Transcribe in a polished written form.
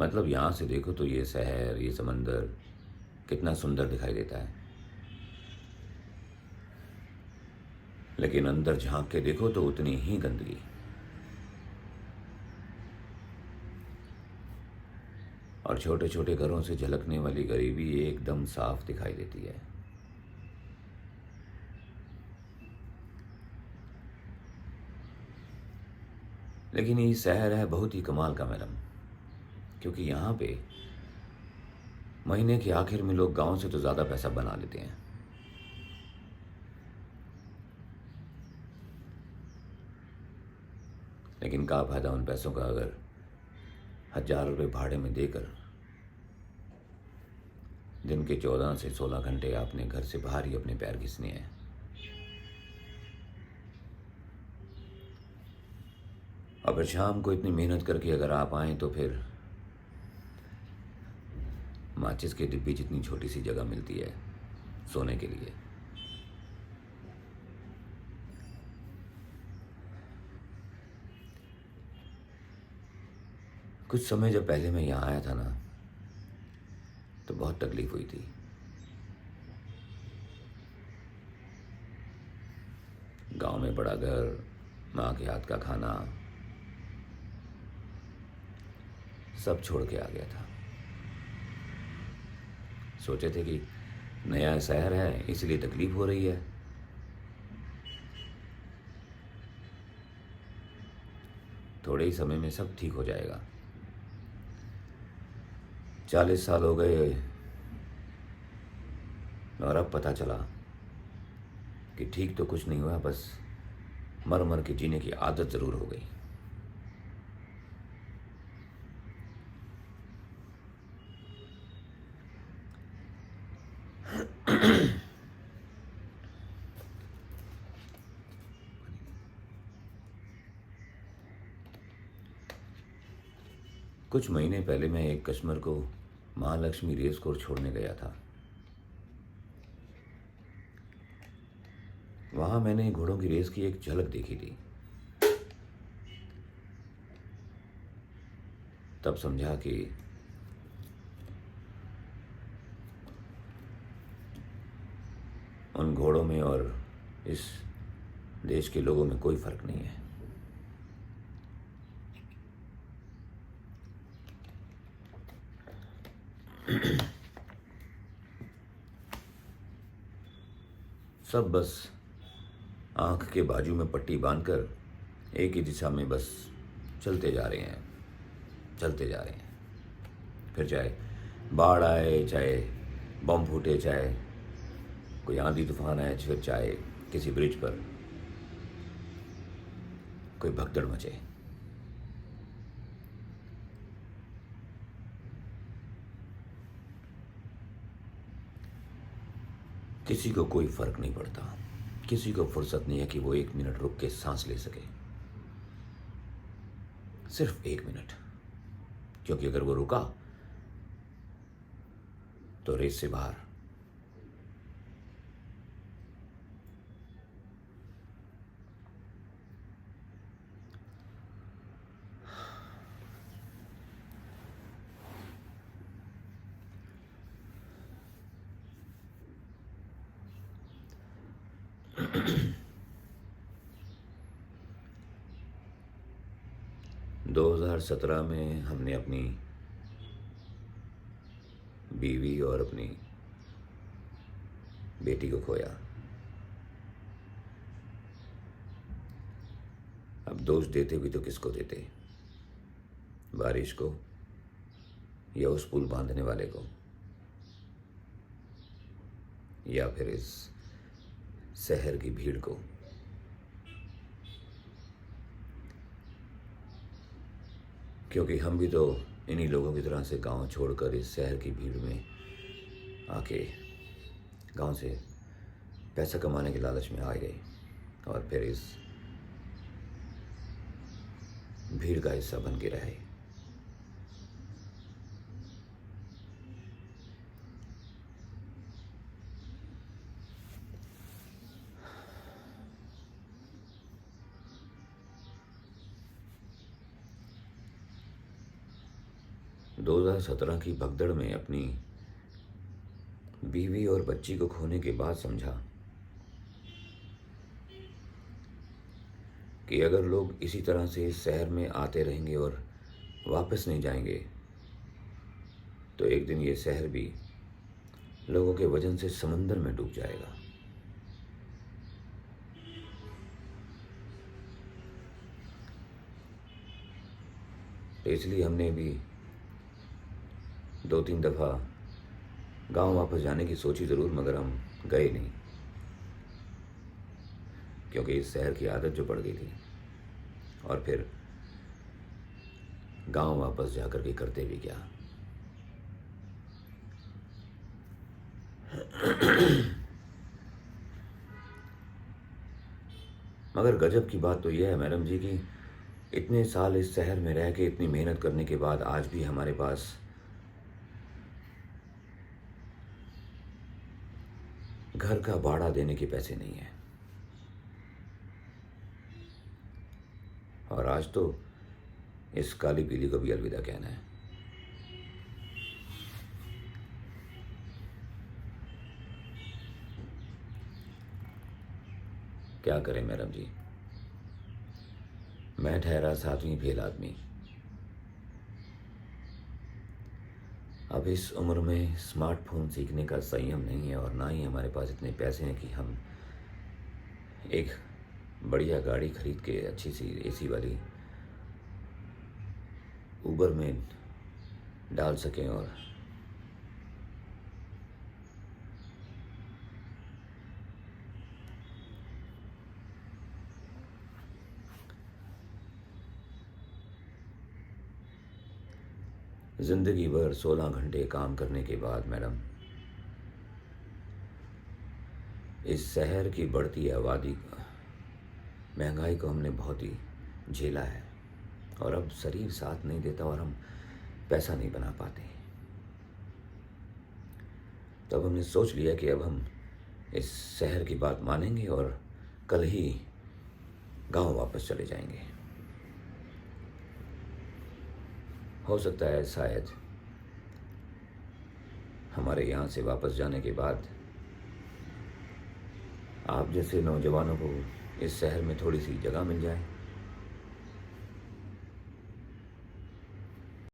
मतलब यहाँ से देखो तो ये शहर, ये समंदर कितना सुंदर दिखाई देता है, लेकिन अंदर झांक के देखो तो उतनी ही गंदगी। और छोटे छोटे घरों से झलकने वाली गरीबी एकदम साफ दिखाई देती है। लेकिन ये शहर है बहुत ही कमाल का मैडम, क्योंकि यहाँ पे महीने के आखिर में लोग गांव से तो ज़्यादा पैसा बना लेते हैं। लेकिन क्या फ़ायदा उन पैसों का अगर 1,000 रुपये भाड़े में देकर दिन के 14 से 16 घंटे आपने घर से बाहर ही अपने पैर घिसने हैं। और फिर शाम को इतनी मेहनत करके अगर आप आएँ तो फिर माचिस की डिब्बी जितनी छोटी सी जगह मिलती है सोने के लिए। कुछ समय जब पहले मैं यहाँ आया था ना, तो बहुत तकलीफ हुई थी। गांव में बड़ा घर, माँ के हाथ का खाना, सब छोड़ के आ गया था। सोचे थे कि नया शहर है इसलिए तकलीफ हो रही है, थोड़े ही समय में सब ठीक हो जाएगा। 40 साल हो गए और अब पता चला कि ठीक तो कुछ नहीं हुआ, बस मर मर के जीने की आदत ज़रूर हो गई। कुछ महीने पहले मैं एक कस्टमर को महालक्ष्मी रेस कोर्स छोड़ने गया था। वहाँ मैंने घोड़ों की रेस की एक झलक देखी थी। तब समझा कि उन घोड़ों में और इस देश के लोगों में कोई फर्क नहीं है। सब बस आंख के बाजू में पट्टी बांधकर एक ही दिशा में बस चलते जा रहे हैं, चलते जा रहे हैं। फिर चाहे बाढ़ आए, चाहे बम फूटे, चाहे कोई आंधी तूफान आए, फिर चाहे किसी ब्रिज पर कोई भगदड़ मचे। किसी को कोई फर्क नहीं पड़ता, किसी को फुर्सत नहीं है कि वो 1 मिनट रुक के सांस ले सके, सिर्फ 1 मिनट। क्योंकि अगर वो रुका तो रेस से बाहर। दो 2017 में हमने अपनी बीवी और अपनी बेटी को खोया। अब दोष देते भी तो किसको देते, बारिश को या उस पुल बांधने वाले को, या फिर इस शहर की भीड़ को। क्योंकि हम भी तो इन्हीं लोगों की तरह से गांव छोड़कर इस शहर की भीड़ में आके गांव से पैसा कमाने के लालच में आ गए और फिर इस भीड़ का हिस्सा बन के रहे। 2017 की भगदड़ में अपनी बीवी और बच्ची को खोने के बाद समझा कि अगर लोग इसी तरह से इस शहर में आते रहेंगे और वापस नहीं जाएंगे तो एक दिन ये शहर भी लोगों के वजन से समंदर में डूब जाएगा। तो इसलिए हमने भी 2-3 दफ़ा गांव वापस जाने की सोची ज़रूर, मगर हम गए नहीं, क्योंकि इस शहर की आदत जो पड़ गई थी। और फिर गांव वापस जाकर के करते भी क्या। मगर गजब की बात तो यह है मैडम जी कि इतने साल इस शहर में रह के इतनी मेहनत करने के बाद आज भी हमारे पास घर का भाड़ा देने के पैसे नहीं है। और आज तो इस काली पीली को भी अलविदा कहना है। क्या करें मैडम जी, मैं ठहरा 7वीं फेल आदमी। अब इस उम्र में स्मार्टफोन सीखने का संयम नहीं है और ना ही हमारे पास इतने पैसे हैं कि हम एक बढ़िया गाड़ी खरीद के अच्छी सी एसी वाली उबर में डाल सकें और ज़िंदगी भर 16 घंटे काम करने के बाद मैडम इस शहर की बढ़ती आबादी, महंगाई को हमने बहुत ही झेला है और अब शरीर साथ नहीं देता और हम पैसा नहीं बना पाते। तो अब हमने सोच लिया कि अब हम इस शहर की बात मानेंगे और कल ही गांव वापस चले जाएंगे। हो सकता है शायद हमारे यहाँ से वापस जाने के बाद आप जैसे नौजवानों को इस शहर में थोड़ी सी जगह मिल जाए।